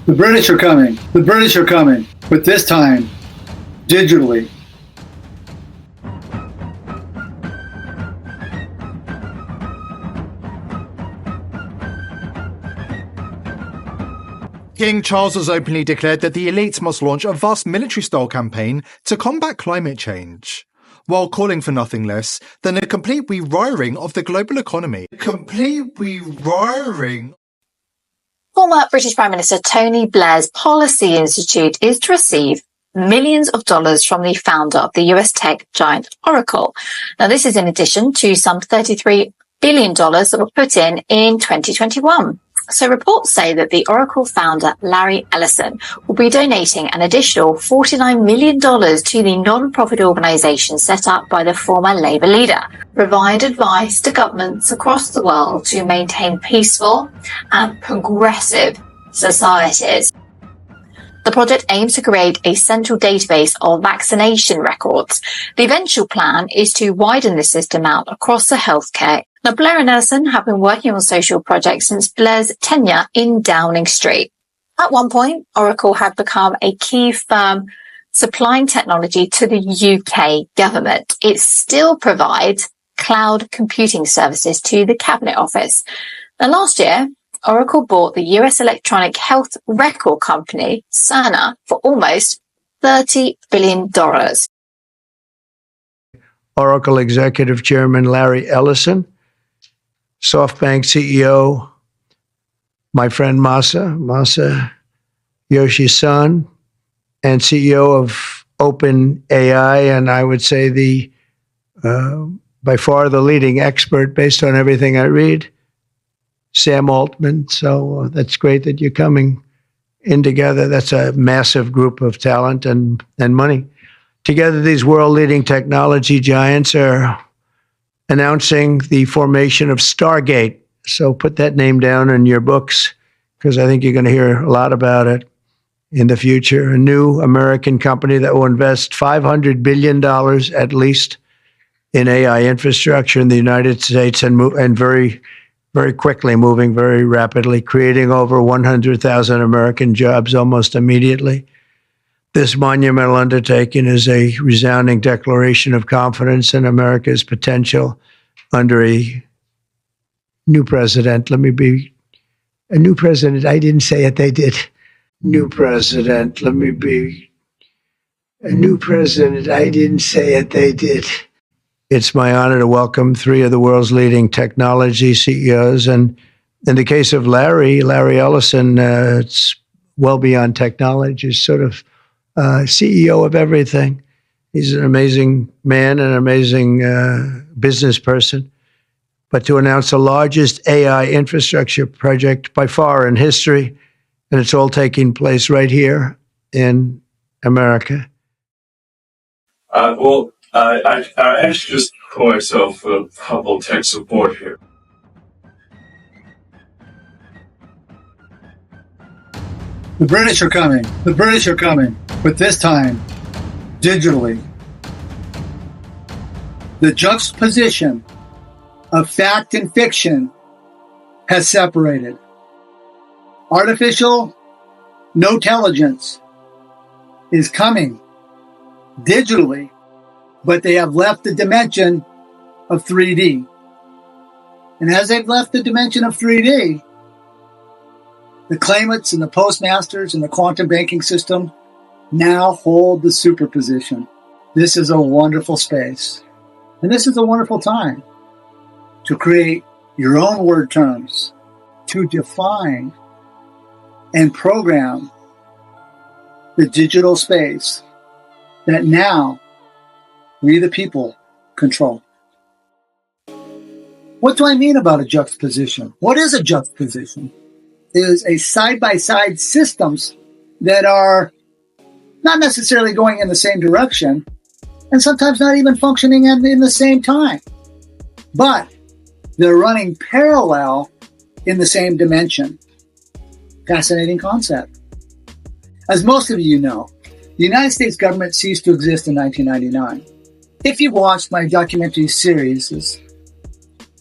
The British are coming. The British are coming. But this time, digitally. King Charles has openly declared that the elites must launch a vast military-style campaign to combat climate change, while calling for nothing less than a complete rewiring of the global economy. Complete rewiring. Former British Prime Minister Tony Blair's Policy Institute is to receive millions of dollars from the founder of the US tech giant Oracle. Now, this is in addition to some $33 billion that were put in 2021. So reports say that the Oracle founder, Larry Ellison, will be donating an additional $49 million to the non-profit organization set up by the former Labour leader, provide advice to governments across the world to maintain peaceful and progressive societies. The project aims to create a central database of vaccination records. The eventual plan is to widen the system out across the healthcare. Now, Blair and Ellison have been working on social projects since Blair's tenure in Downing Street. At one point, Oracle had become a key firm supplying technology to the UK government. It still provides cloud computing services to the Cabinet Office. Now, last year, Oracle bought the US electronic health record company, Cerner, for almost $30 billion. Oracle Executive Chairman Larry Ellison, SoftBank CEO, my friend Masa Yoshi's son, and CEO of OpenAI, and I would say the by far the leading expert based on everything I read, Sam Altman. So that's great that you're coming in together. That's a massive group of talent and money. Together, these world-leading technology giants are announcing the formation of Stargate. So put that name down in your books, because I think you're going to hear a lot about it in the future. A new American company that will invest $500 billion at least in AI infrastructure in the United States and very, very quickly, moving very rapidly, creating over 100,000 American jobs almost immediately. This monumental undertaking is a resounding declaration of confidence in America's potential under a new president. Let me be a new president. I didn't say it, they did. New president. Let me be a new president. I didn't say it, they did. It's my honor to welcome three of the world's leading technology CEOs. And in the case of Larry Ellison, it's well beyond technology. It's sort of CEO of everything. He's an amazing man, an amazing business person. But to announce the largest AI infrastructure project by far in history, and it's all taking place right here in America. I actually just call myself a humble tech support here. The British are coming. The British are coming. But this time, digitally. The juxtaposition of fact and fiction has separated. Artificial no-intelligence is coming digitally, but they have left the dimension of 3D. And as they've left the dimension of 3D, the claimants and the postmasters and the quantum banking system now hold the superposition. This is a wonderful space. And this is a wonderful time to create your own word terms, to define and program the digital space that now we the people control. What do I mean about a juxtaposition? What is a juxtaposition? It is a side-by-side systems that are not necessarily going in the same direction and sometimes not even functioning in the same time. But they're running parallel in the same dimension. Fascinating concept. As most of you know, the United States government ceased to exist in 1999. If you've watched my documentary series, it's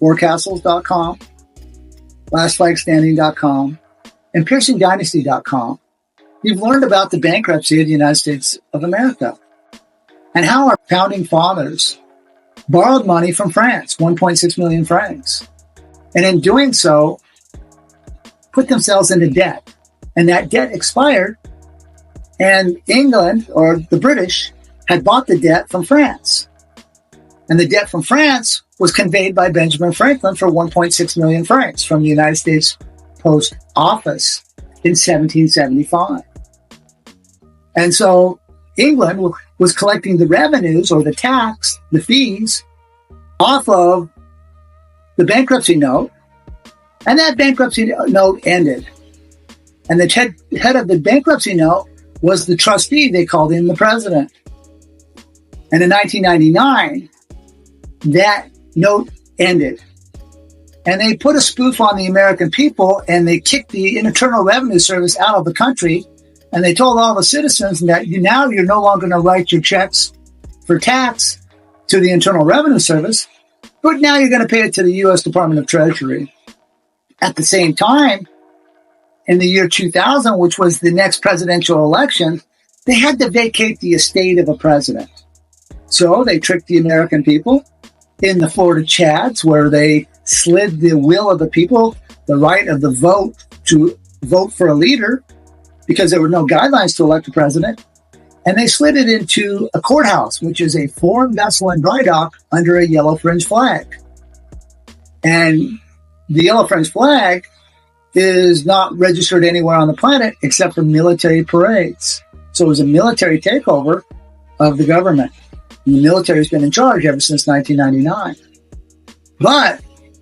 warcastles.com, lastflagstanding.com, and piercingdynasty.com, you've learned about the bankruptcy of the United States of America and how our founding fathers borrowed money from France, 1.6 million francs, and in doing so, put themselves into debt. And that debt expired, and England, or the British, had bought the debt from France. And the debt from France was conveyed by Benjamin Franklin for 1.6 million francs from the United States Post Office in 1775. And so England was collecting the revenues, or the tax, the fees, off of the bankruptcy note, and that bankruptcy note ended. And the head of the bankruptcy note was the trustee. They called him the president. And in 1999, that note ended. And they put a spoof on the American people, and they kicked the Internal Revenue Service out of the country. And they told all the citizens that you're no longer going to write your checks for tax to the Internal Revenue Service, but now you're going to pay it to the U.S. Department of Treasury. At the same time, in the year 2000, which was the next presidential election, they had to vacate the estate of a president. So they tricked the American people in the Florida Chads, where they slid the will of the people, the right of the vote, to vote for a leader, because there were no guidelines to elect a president. And they slid it into a courthouse, which is a foreign vessel in dry dock under a yellow fringe flag. And the yellow fringe flag is not registered anywhere on the planet except for military parades. So it was a military takeover of the government. And the military has been in charge ever since 1999. But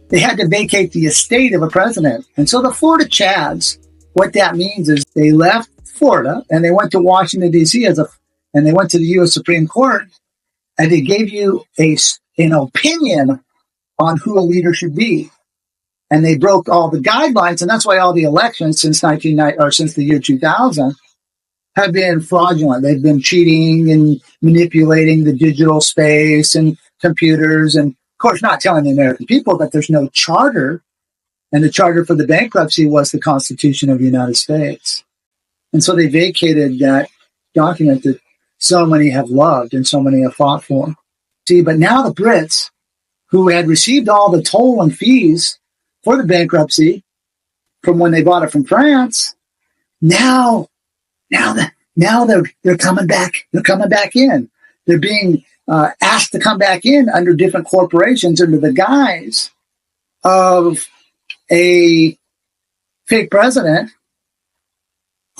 they had to vacate the estate of a president. And so the Florida Chads, what that means is they left Florida and they went to Washington, D.C. and they went to the U.S. Supreme Court, and they gave you an opinion on who a leader should be. And they broke all the guidelines, and that's why all the elections since the year 2000 have been fraudulent. They've been cheating and manipulating the digital space and computers, and of course not telling the American people that there's no charter. And the charter for the bankruptcy was the Constitution of the United States. And so they vacated that document that so many have loved and so many have fought for. See, but now the Brits, who had received all the toll and fees for the bankruptcy from when they bought it from France, now they're coming back. They're coming back in. They're being asked to come back in under different corporations under the guise of a fake president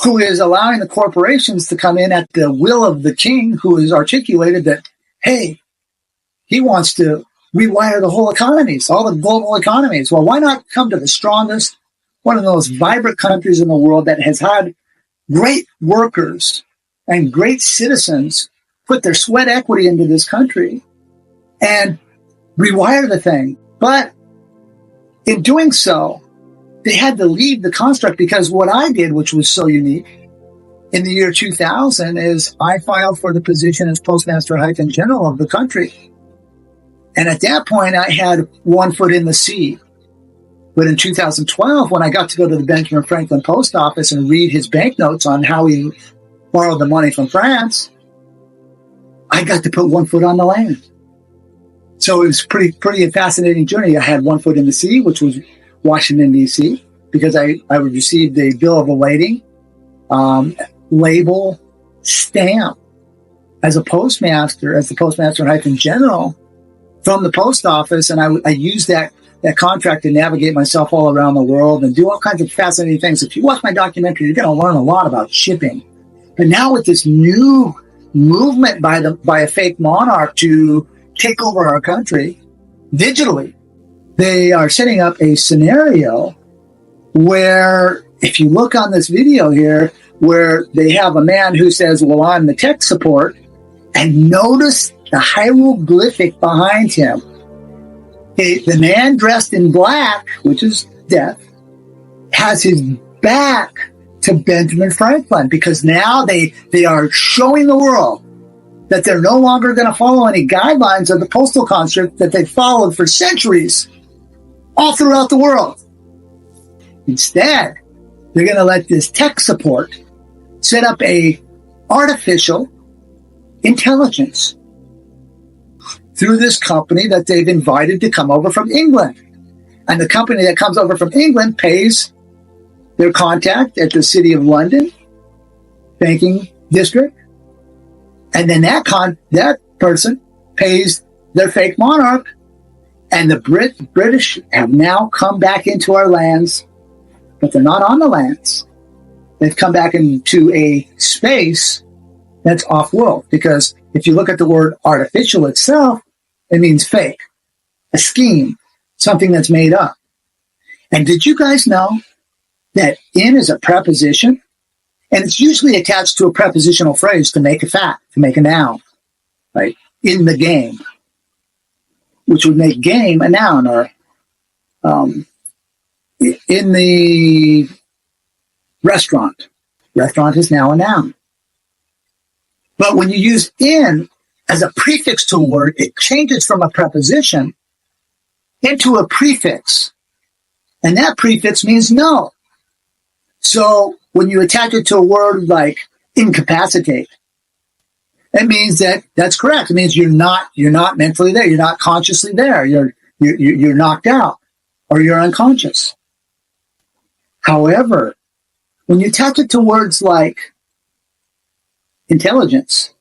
who is allowing the corporations to come in at the will of the king, who has articulated that, hey, he wants to rewire the whole economies, all the global economies. Well, why not come to the strongest, one of the most vibrant countries in the world that has had great workers and great citizens put their sweat equity into this country and rewire the thing. But in doing so, they had to leave the construct, because what I did, which was so unique in the year 2000, is I filed for the position as Postmaster-General of the country. And at that point, I had one foot in the sea. But in 2012, when I got to go to the Benjamin Franklin post office and read his banknotes on how he borrowed the money from France, I got to put one foot on the land. So it was pretty a fascinating journey. I had one foot in the sea, which was Washington, D.C., because I received a bill of lading, label, stamp as the Postmaster-General from the post office. And I used that contract to navigate myself all around the world and do all kinds of fascinating things. If you watch my documentary, you're going to learn a lot about shipping. But now with this new movement by a fake monarch to take over our country digitally, they are setting up a scenario where, if you look on this video here, where they have a man who says, well, I'm the tech support, and notice the hieroglyphic behind him. The man dressed in black, which is death, has his back to Benjamin Franklin, because now they are showing the world that they're no longer going to follow any guidelines of the postal construct that they followed for centuries all throughout the world. Instead, they're going to let this tech support set up a artificial intelligence through this company that they've invited to come over from England. And the company that comes over from England pays their contact at the City of London banking district. And then that person pays their fake monarch. And the British have now come back into our lands, but they're not on the lands. They've come back into a space that's off-world. Because if you look at the word artificial itself, it means fake, a scheme, something that's made up. And did you guys know that in is a preposition? And it's usually attached to a prepositional phrase to make a fact, to make a noun, right? In the game, which would make game a noun, or in the restaurant. Restaurant is now a noun. But when you use in as a prefix to a word, it changes from a preposition into a prefix. And that prefix means no. So when you attach it to a word like incapacitate, it means that that's correct. It means you're not mentally there. You're not consciously there. You're knocked out or you're unconscious. However, when you attach it to words like intelligence,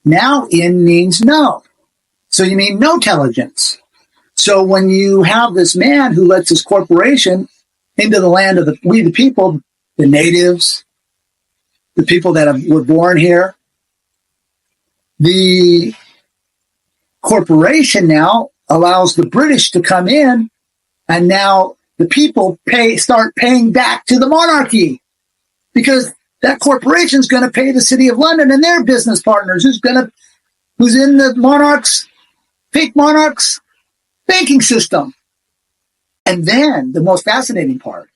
now in means no. So you mean no intelligence. So when you have this man who lets his corporation into the land of we the people, the natives, the people that were born here, the corporation now allows the British to come in, and now the people start paying back to the monarchy because that corporation is going to pay the City of London and their business partners who's in the fake monarch's banking system. And then the most fascinating part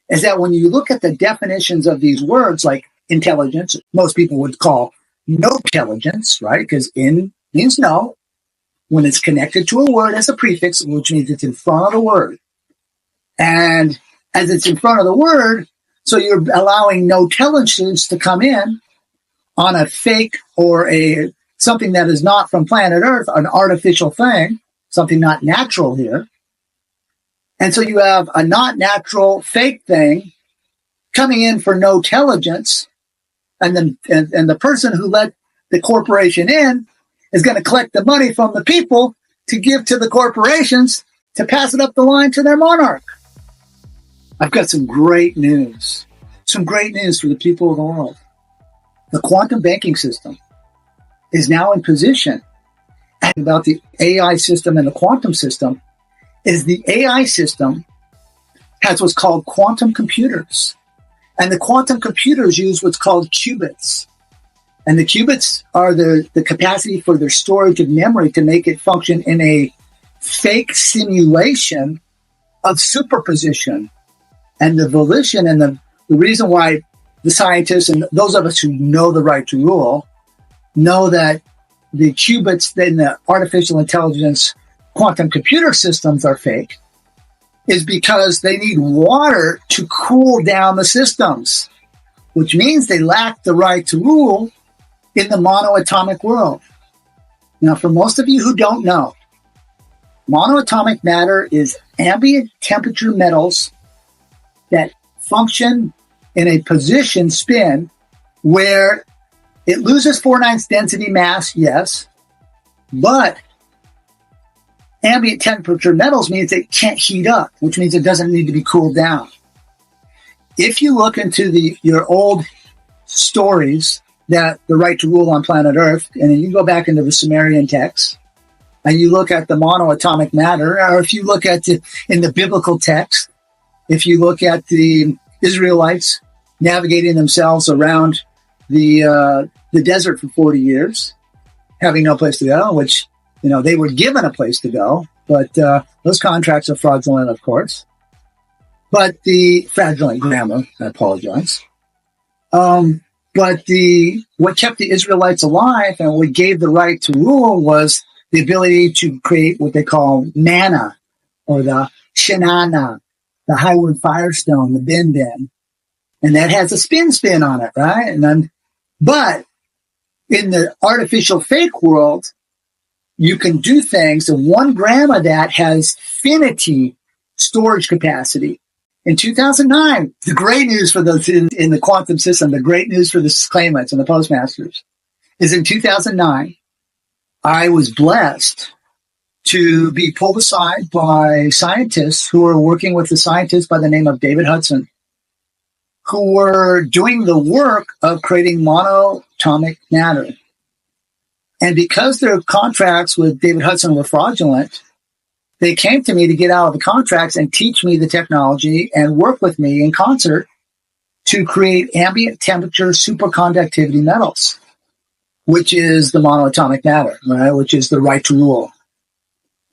is that when you look at the definitions of these words like intelligence, most people would call no intelligence, right? Because in means no. When it's connected to a word as a prefix, which means it's in front of the word. And as it's in front of the word, so you're allowing no intelligence to come in on a fake or something that is not from planet Earth, an artificial thing, something not natural here. And so you have a not natural fake thing coming in for no intelligence, and the person who let the corporation in is going to collect the money from the people to give to the corporations to pass it up the line to their monarch. I've got some great news. Some great news for the people of the world. The quantum banking system is now in position. And about the AI system and the quantum system is the AI system has what's called quantum computers. And the quantum computers use what's called qubits. And the qubits are the capacity for their storage of memory to make it function in a fake simulation of superposition. And the volition and the reason why the scientists and those of us who know the right to rule know that the qubits in the artificial intelligence quantum computer systems are fake is because they need water to cool down the systems, which means they lack the right to rule in the monoatomic world. Now, for most of you who don't know, monoatomic matter is ambient temperature metals that function in a position spin where it loses 4/9 density mass, yes, but ambient temperature metals means it can't heat up, which means it doesn't need to be cooled down. If you look into your old stories that the right to rule on planet Earth, and you go back into the Sumerian texts, and you look at the monoatomic matter, or if you look at in the biblical text, if you look at the Israelites navigating themselves around the desert for 40 years, having no place to go, which, they were given a place to go, but those contracts are fraudulent, of course. But the fraudulent grammar, I apologize. But what kept the Israelites alive and what gave the right to rule was the ability to create what they call manna, or the shenana, the highward firestone, the bin bin. And that has a spin on it, right? But in the artificial fake world, you can do things, and 1 gram of that has infinity storage capacity. In 2009, the great news for those in the quantum system, the great news for the claimants and the postmasters is in 2009, I was blessed to be pulled aside by scientists who were working with a scientist by the name of David Hudson, who were doing the work of creating monoatomic matter. And because their contracts with David Hudson were fraudulent, they came to me to get out of the contracts and teach me the technology and work with me in concert to create ambient temperature superconductivity metals, which is the monoatomic matter, right? Which is the right to rule.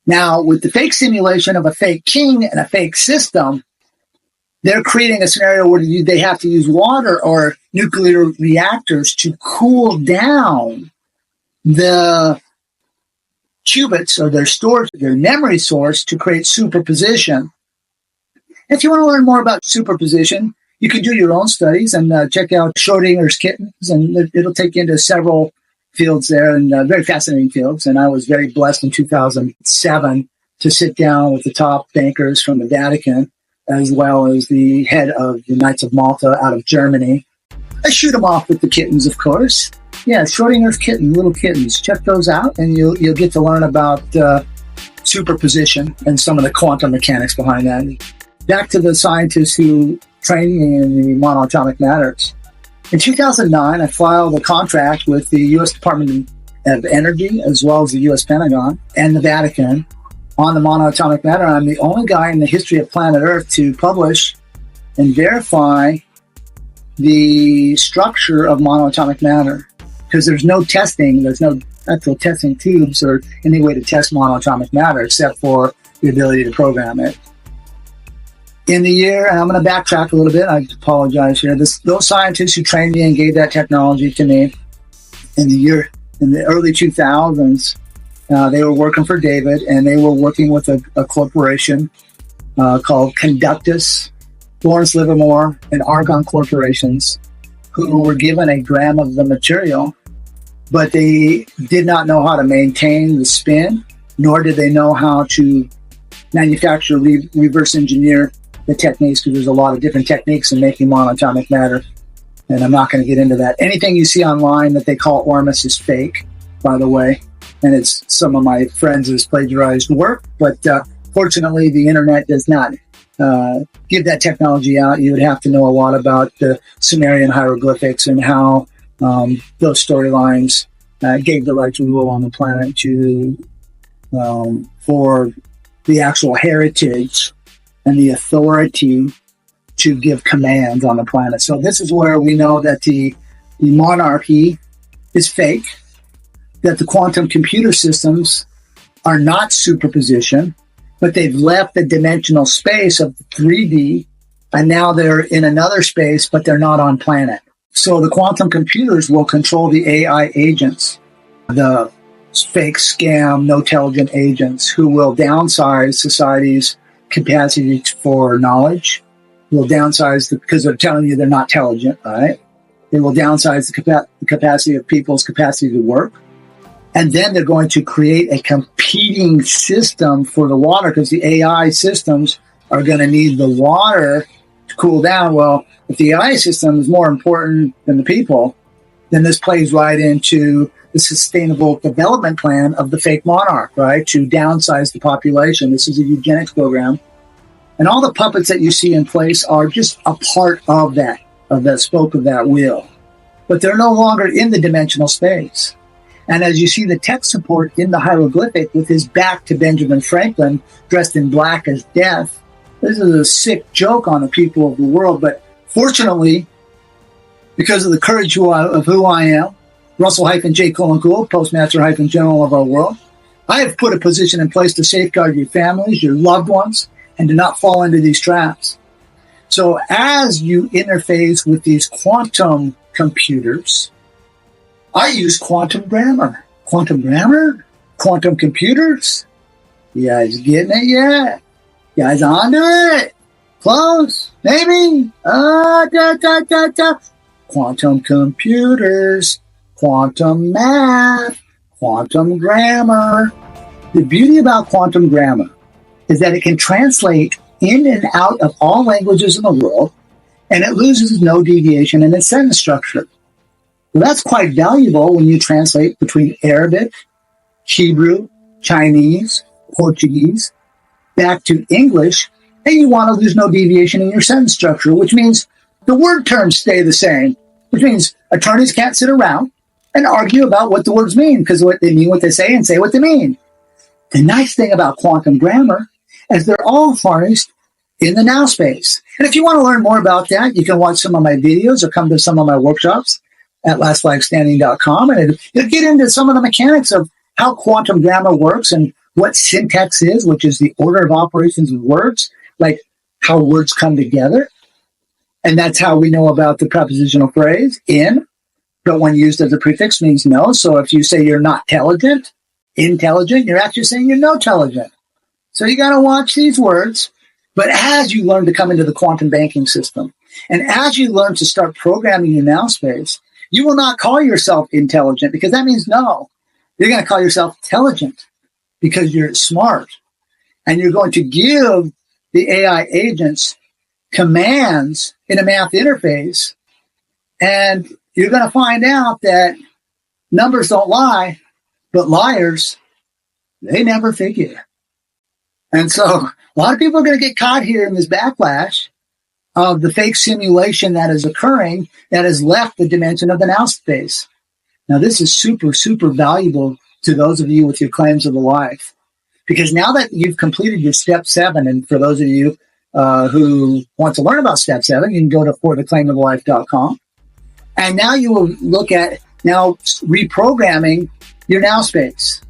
Now, with the fake simulation of a fake king and a fake system, they're creating a scenario where they have to use water or nuclear reactors to cool down the qubits or their storage, their memory source, to create superposition. If you want to learn more about superposition, you can do your own studies and check out Schrodinger's kittens, and it'll take you into several fields there, and very fascinating fields. And I was very blessed in 2007 to sit down with the top bankers from the Vatican, as well as the head of the Knights of Malta out of Germany. I shoot them off with the kittens, of course. Yeah, Schrodinger's kitten, little kittens. Check those out, and you'll get to learn about superposition and some of the quantum mechanics behind that. Back to the scientists who trained me in the monoatomic matters. In 2009, I filed a contract with the U.S. Department of Energy, as well as the U.S. Pentagon and the Vatican, on the monoatomic matter. I'm the only guy in the history of planet Earth to publish and verify the structure of monoatomic matter, because there's no testing, there's no actual testing tubes or any way to test monoatomic matter except for the ability to program it. In the year, and I'm going to backtrack a little bit, I apologize here, those scientists who trained me and gave that technology to me in the early 2000s, they were working for David, and they were working with a corporation called Conductus, Lawrence Livermore, and Argonne Corporations, who were given a gram of the material, but they did not know how to maintain the spin, nor did they know how to manufacture, reverse engineer the techniques, because there's a lot of different techniques in making monoatomic matter, and I'm not going to get into that. Anything you see online that they call Ormus is fake, by the way, and it's some of my friends' plagiarized work, but fortunately the internet does not give that technology out. You would have to know a lot about the Sumerian hieroglyphics and how those storylines gave the right to rule on the planet to for the actual heritage and the authority to give commands on the planet. So this is where we know that the monarchy is fake, that the quantum computer systems are not superposition, but they've left the dimensional space of 3D, and now they're in another space, but they're not on planet. So the quantum computers will control the AI agents, the fake scam, no intelligent agents who will downsize society's capacity for knowledge, will downsize because they're telling you they're not intelligent, right? They will downsize the capacity of people's capacity to work. And then they're going to create a competing system for the water, because the AI systems are going to need the water to cool down. Well, if the AI system is more important than the people, then this plays right into the sustainable development plan of the fake monarch, right? To downsize the population. This is a eugenics program. And all the puppets that you see in place are just a part of that spoke of that wheel. But they're no longer in the dimensional space. And as you see the tech support in the hieroglyphic with his back to Benjamin Franklin, dressed in black as death, this is a sick joke on the people of the world. But fortunately, because of the courage of who I am, Russell-J. Gould, Postmaster-General of our world, I have put a position in place to safeguard your families, your loved ones, and to not fall into these traps. So as you interface with these quantum computers, I use quantum grammar. Quantum grammar? Quantum computers? You guys getting it yet? You guys onto it? Close? Maybe? Quantum computers, quantum math, quantum grammar. The beauty about quantum grammar is that it can translate in and out of all languages in the world, and it loses no deviation in its sentence structure. Well, that's quite valuable when you translate between Arabic, Hebrew, Chinese, Portuguese, back to English, and you want to lose no deviation in your sentence structure, which means the word terms stay the same, which means attorneys can't sit around and argue about what the words mean, because what they mean what they say and say what they mean. The nice thing about quantum grammar is they're all harnessed in the now space. And if you want to learn more about that, you can watch some of my videos or come to some of my workshops at lastflagstanding.com, and it'll get into some of the mechanics of how quantum grammar works and what syntax is, which is the order of operations of words, like how words come together. And that's how we know about the prepositional phrase in, but when used as a prefix means no. So if you say you're not intelligent, you're actually saying you're no intelligent. So you got to watch these words. But as you learn to come into the quantum banking system, and as you learn to start programming your now space, you will not call yourself intelligent, because that means no. You're going to call yourself intelligent because you're smart. And you're going to give the AI agents commands in a math interface. And you're going to find out that numbers don't lie, but liars, they never figure. And so a lot of people are going to get caught here in this backlash of the fake simulation that is occurring that has left the dimension of the now space. Now, this is super, super valuable to those of you with your claims of the life, because now that you've completed your step 7, and for those of you who want to learn about step 7, you can go to fortheclaimofthelife.com. And now you will look at now reprogramming your now space.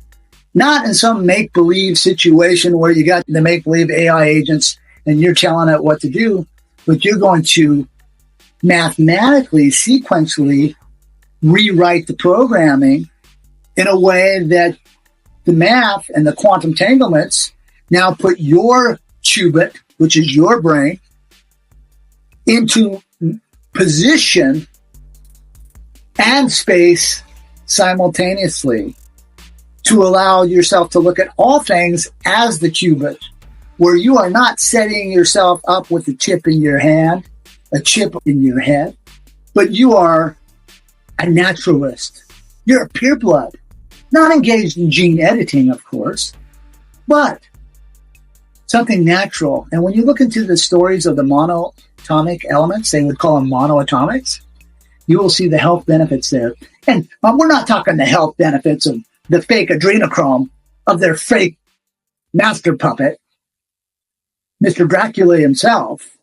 Not in some make-believe situation where you got the make-believe AI agents and you're telling it what to do, but you're going to mathematically, sequentially rewrite the programming in a way that the math and the quantum entanglements now put your qubit, which is your brain, into position and space simultaneously, to allow yourself to look at all things as the qubit, where you are not setting yourself up with a chip in your hand, a chip in your head, but you are a naturalist. You're a pureblood, not engaged in gene editing, of course, but something natural. And when you look into the stories of the monoatomic elements, they would call them monoatomics, you will see the health benefits there. And we're not talking the health benefits of the fake adrenochrome of their fake master puppet, Mr. Dracula himself.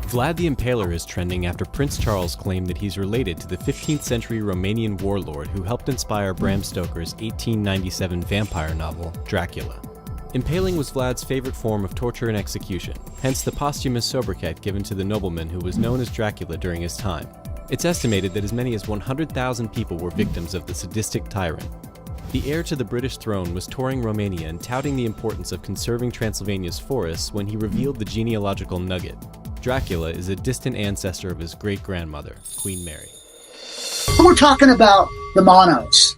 Vlad the Impaler is trending after Prince Charles claimed that he's related to the 15th century Romanian warlord who helped inspire Bram Stoker's 1897 vampire novel, Dracula. Impaling was Vlad's favorite form of torture and execution, hence the posthumous sobriquet given to the nobleman who was known as Dracula during his time. It's estimated that as many as 100,000 people were victims of the sadistic tyrant. The heir to the British throne was touring Romania and touting the importance of conserving Transylvania's forests when he revealed the genealogical nugget. Dracula is a distant ancestor of his great-grandmother, Queen Mary. We're talking about the monos,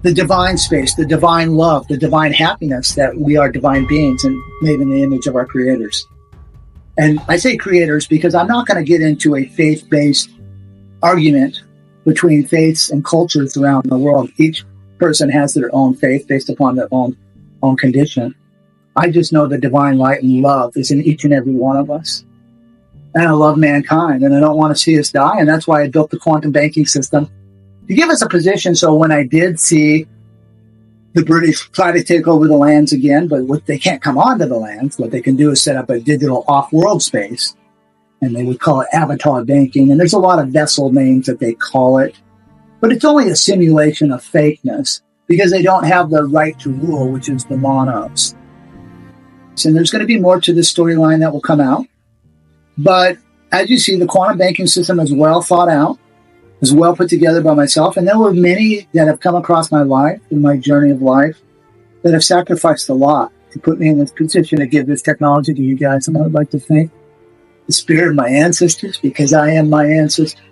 the divine space, the divine love, the divine happiness, that we are divine beings and made in the image of our creators. And I say creators because I'm not going to get into a faith-based argument between faiths and cultures around the world. Each person has their own faith based upon their own condition. I just know the divine light and love is in each and every one of us. And I love mankind, and I don't want to see us die. And that's why I built the quantum banking system, to give us a position so when I did see the British try to take over the lands again, but what they can't come onto the lands, what they can do is set up a digital off-world space, and they would call it avatar banking. And there's a lot of vessel names that they call it, but it's only a simulation of fakeness because they don't have the right to rule, which is the monos. And there's going to be more to this storyline that will come out. But as you see, the quantum banking system is well thought out, is well put together by myself. And there were many that have come across my life in my journey of life that have sacrificed a lot. to put me in this position to give this technology to you guys. And I would like to thank the spirit of my ancestors, because I am my ancestor.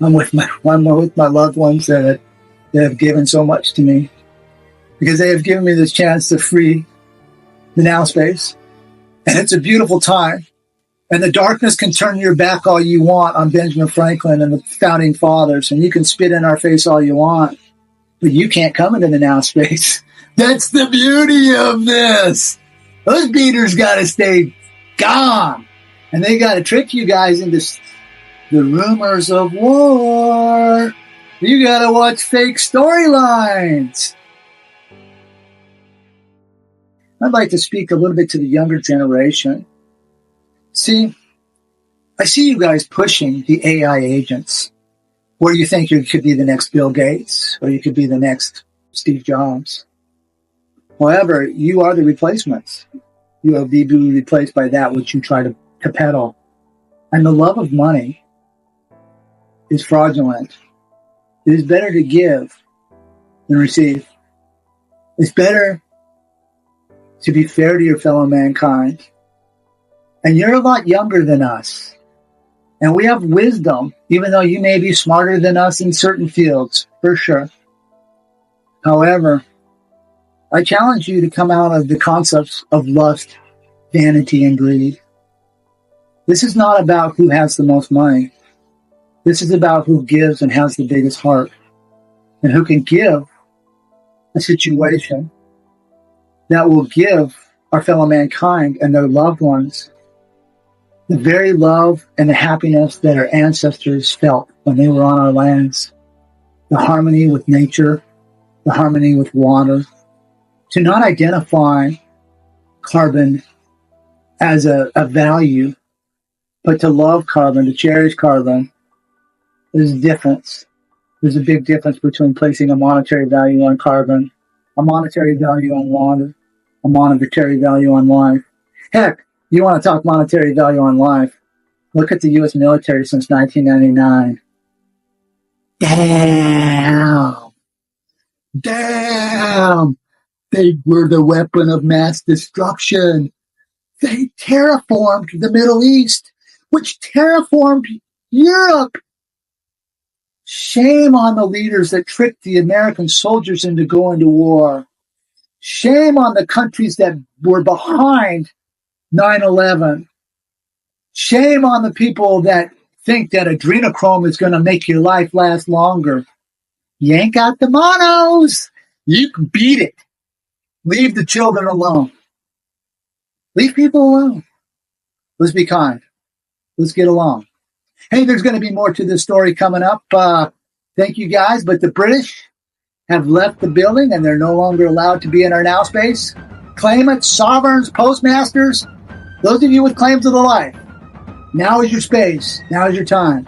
I'm with my loved ones that have given so much to me, because they have given me this chance to free the now space. And it's a beautiful time. And the darkness can turn your back all you want on Benjamin Franklin and the founding fathers, and you can spit in our face all you want, but you can't come into the now space. That's the beauty of this. Those beaters got to stay gone. And they got to trick you guys into the rumors of war. You got to watch fake storylines. I'd like to speak a little bit to the younger generation. See, I see you guys pushing the AI agents, where you think you could be the next Bill Gates, or you could be the next Steve Jobs. However, you are the replacements. You will be replaced by that which you try to peddle. And the love of money is fraudulent. It is better to give than receive. It's better to be fair to your fellow mankind. And you're a lot younger than us. And we have wisdom, even though you may be smarter than us in certain fields, for sure. However, I challenge you to come out of the concepts of lust, vanity, and greed. This is not about who has the most money. This is about who gives and has the biggest heart, and who can give a situation that will give our fellow mankind and their loved ones the very love and the happiness that our ancestors felt when they were on our lands. The harmony with nature, the harmony with water. To not identify carbon as a value, but to love carbon, to cherish carbon. There's a difference. There's a big difference between placing a monetary value on carbon, a monetary value on water, a monetary value on life. Heck, you want to talk monetary value on life? Look at the U.S. military since 1999. Damn! They were the weapon of mass destruction. They terraformed the Middle East, which terraformed Europe. Shame on the leaders that tricked the American soldiers into going to war. Shame on the countries that were behind 9/11. Shame on the people that think that adrenochrome is going to make your life last longer. You ain't got the monos. You can beat it. Leave the children alone. Leave people alone. Let's be kind. Let's get along. Hey, there's going to be more to this story coming up. Thank you guys, but the British have left the building and they're no longer allowed to be in our now space. Claimants, sovereigns, postmasters, those of you with claims of the life, now is your space. Now is your time.